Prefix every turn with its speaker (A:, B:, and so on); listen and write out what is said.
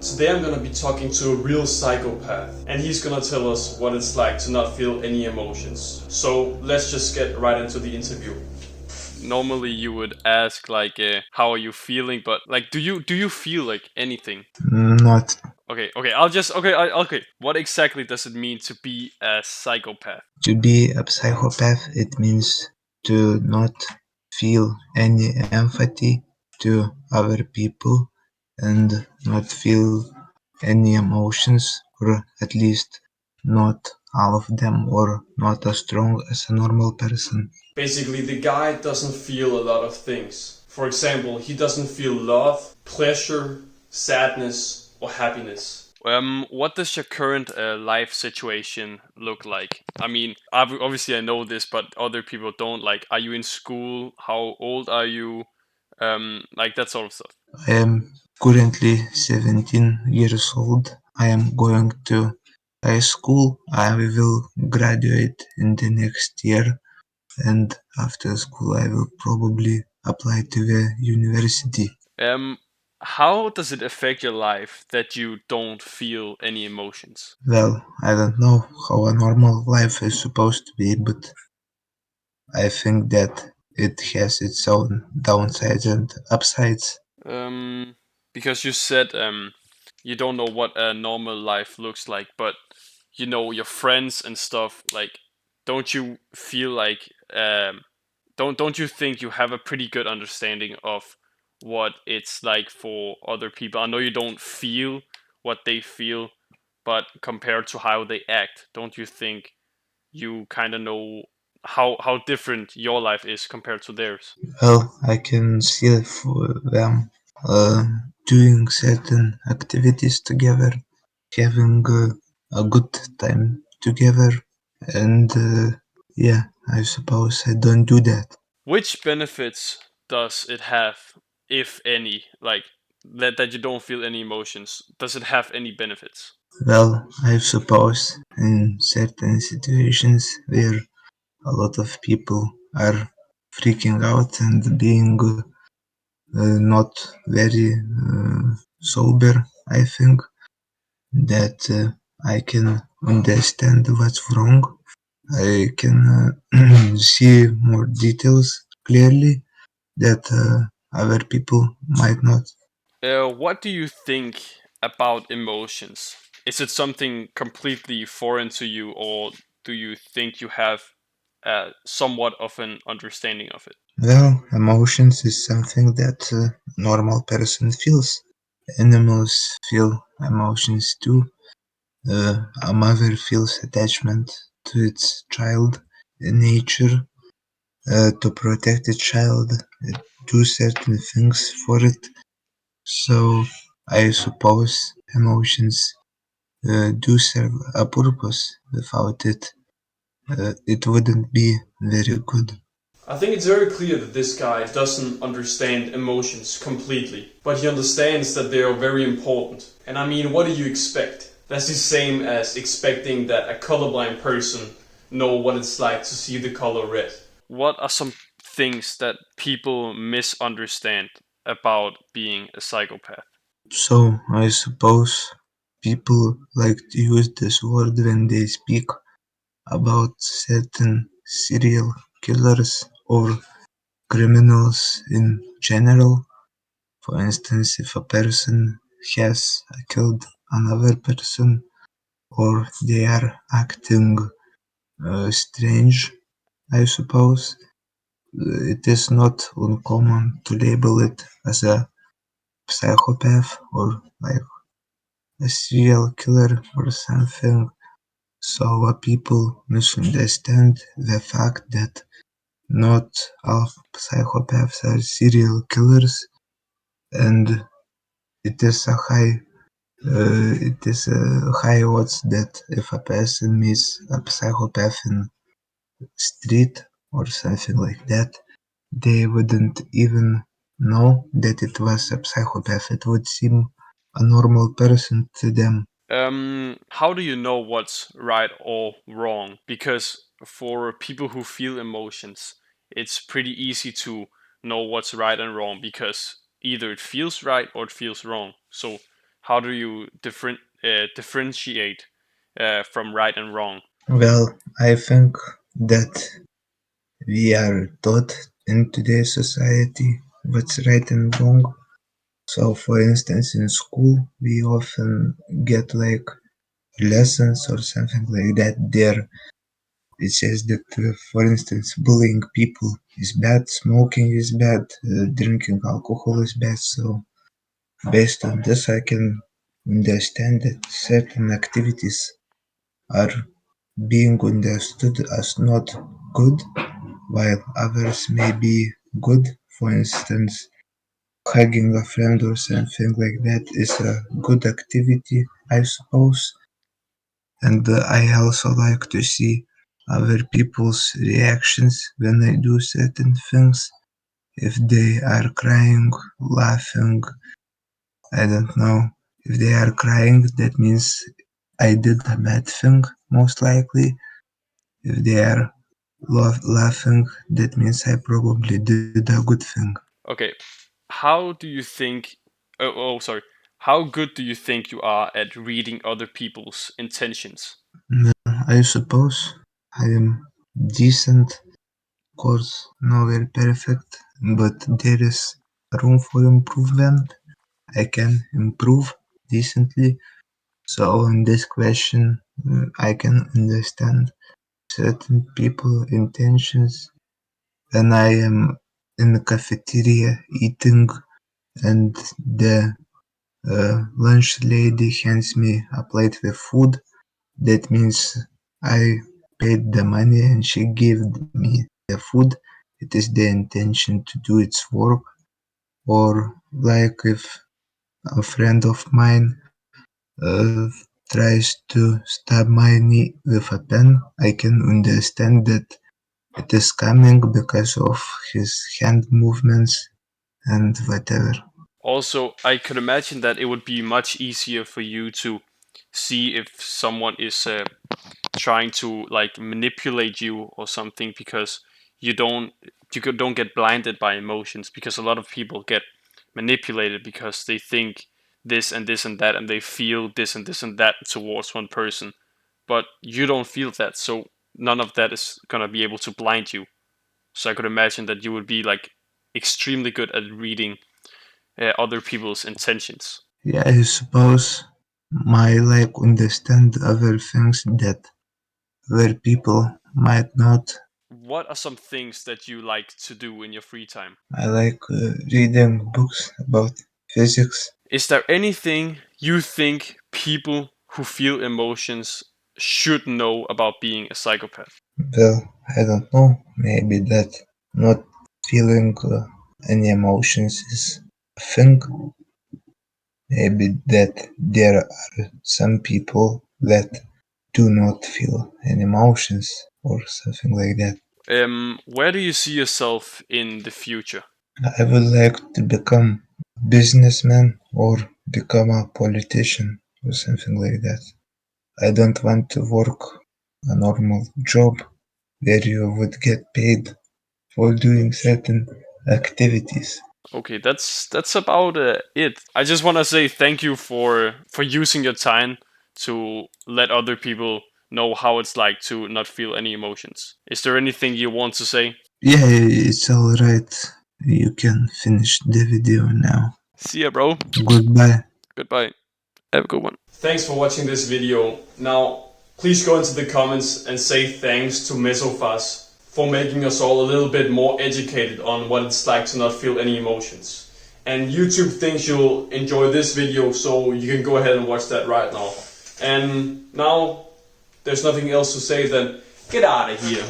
A: Today I'm gonna be talking to a real psychopath, and he's gonna tell us what it's like to not feel any emotions. So let's just get right into the interview. Normally you would ask like, how are you feeling? But like, do you feel like anything?
B: Not
A: Okay. Okay. What exactly does it mean to be a psychopath?
B: to be a psychopath, it means to not feel any empathy to other people and not feel any emotions, or at least not all of them, or not as strong as a normal person.
A: Basically, the guy doesn't feel a lot of things. For example, he doesn't feel love, pleasure, sadness, or happiness. What does your current life situation look like? I mean, obviously I know this, but other people don't. Like, are you in school? How old are you? Like that sort of stuff.
B: I am currently 17 years old. I am going to high school. I will graduate in the next year, and after school I will probably apply to the university.
A: Um, how does it affect your life that you don't feel any emotions?
B: Well, I don't know how a normal life is supposed to be, but I think that it has its own downsides and upsides.
A: Um, because you said you don't know what a normal life looks like, but you know your friends and stuff. Like, don't you feel like don't you think you have a pretty good understanding of what it's like for other people? I know you don't feel what they feel, but compared to how they act, don't you think you kind of know how different your life is compared to theirs?
B: Well, I can see for them uh, doing certain activities together, having a good time together, and yeah, I suppose I don't do that.
A: Which benefits does it have, if any? Like that you don't feel any emotions. Does it have any benefits?
B: Well, I suppose in certain situations where a lot of people are freaking out and being not very sober, I think that I can understand what's wrong. I can see more details clearly that other people might not.
A: What do you think about emotions? Is it something completely foreign to you, or do you think you have somewhat of an understanding of it?
B: Well, emotions is something that a normal person feels. Animals feel emotions too. A mother feels attachment to its child. Nature, to protect the child, do certain things for it. So I suppose emotions do serve a purpose. Without it, it wouldn't be very good.
A: I think it's very clear that this guy doesn't understand emotions completely, but he understands that they are very important. And I mean, what do you expect? That's the same as expecting that a colorblind person know what it's like to see the color red. What are some things that people misunderstand about being a psychopath?
B: So I suppose people like to use this word when they speak about certain serial killers or criminals in general. For instance, if a person has killed another person, or they are acting strange, I suppose, it is not uncommon to label it as a psychopath or like a serial killer or something. So people misunderstand the fact that not all psychopaths are serial killers, and it is a high odds that if a person meets a psychopath in street or something like that, they wouldn't even know that it was a psychopath. It would seem a normal person to them.
A: How do you know what's right or wrong? Because for people who feel emotions, it's pretty easy to know what's right and wrong because either it feels right or it feels wrong. So, How do you differentiate from right and wrong?
B: Well, I think that we are taught in today's society what's right and wrong. So, for instance, in school, we often get like lessons or something like that there. It says that, for instance, bullying people is bad, smoking is bad, drinking alcohol is bad. So, based on this, I can understand that certain activities are being understood as not good, while others may be good. For instance, hugging a friend or something like that is a good activity, I suppose. And I also like to see other people's reactions when I do certain things. If they are crying, laughing, I don't know. If they are crying, that means I did a bad thing, most likely. If they are laughing, that means I probably did a good thing.
A: Okay, how do you think? Sorry. How good do you think you are at reading other people's intentions?
B: I suppose I am decent, of course, nowhere perfect, but there is room for improvement. I can improve decently. So, in this question, I can understand certain people' intentions when I am in the cafeteria eating and the lunch lady hands me a plate with food. That means I paid the money and she gave me the food. It is the intention to do its work. Or like if a friend of mine tries to stab my knee with a pen, I can understand that it is coming because of his hand movements and whatever.
A: Also, I could imagine that it would be much easier for you to see if someone is trying to like manipulate you or something because you don't don't get blinded by emotions, because a lot of people get manipulated because they think this and this and that, and they feel this and this and that towards one person, but you don't feel that, so none of that is gonna be able to blind you. So I could imagine that you would be like extremely good at reading other people's intentions.
B: Yeah, I suppose my like understand other things that other people might not.
A: What are some things that you like to do in your free time?
B: I like reading books about physics.
A: Is there anything you think people who feel emotions should know about being a psychopath?
B: Well, I don't know. Maybe that not feeling any emotions is a thing. Maybe that there are some people that do not feel any emotions or something like that.
A: Where do you see yourself in the future?
B: I would like to become a businessman or become a politician or something like that. I don't want to work a normal job where you would get paid for doing certain activities.
A: Okay, that's about it. I just want to say thank you for using your time to let other people know how it's like to not feel any emotions. Is there anything you want to say?
B: Yeah, it's alright. You can finish the video now.
A: See ya, bro.
B: Goodbye.
A: Goodbye. Have a good one. Thanks for watching this video. Now, please go into the comments and say thanks to Mesofas for making us all a little bit more educated on what it's like to not feel any emotions. And YouTube thinks you'll enjoy this video, so you can go ahead and watch that right now. And now, there's nothing else to say than get out of here.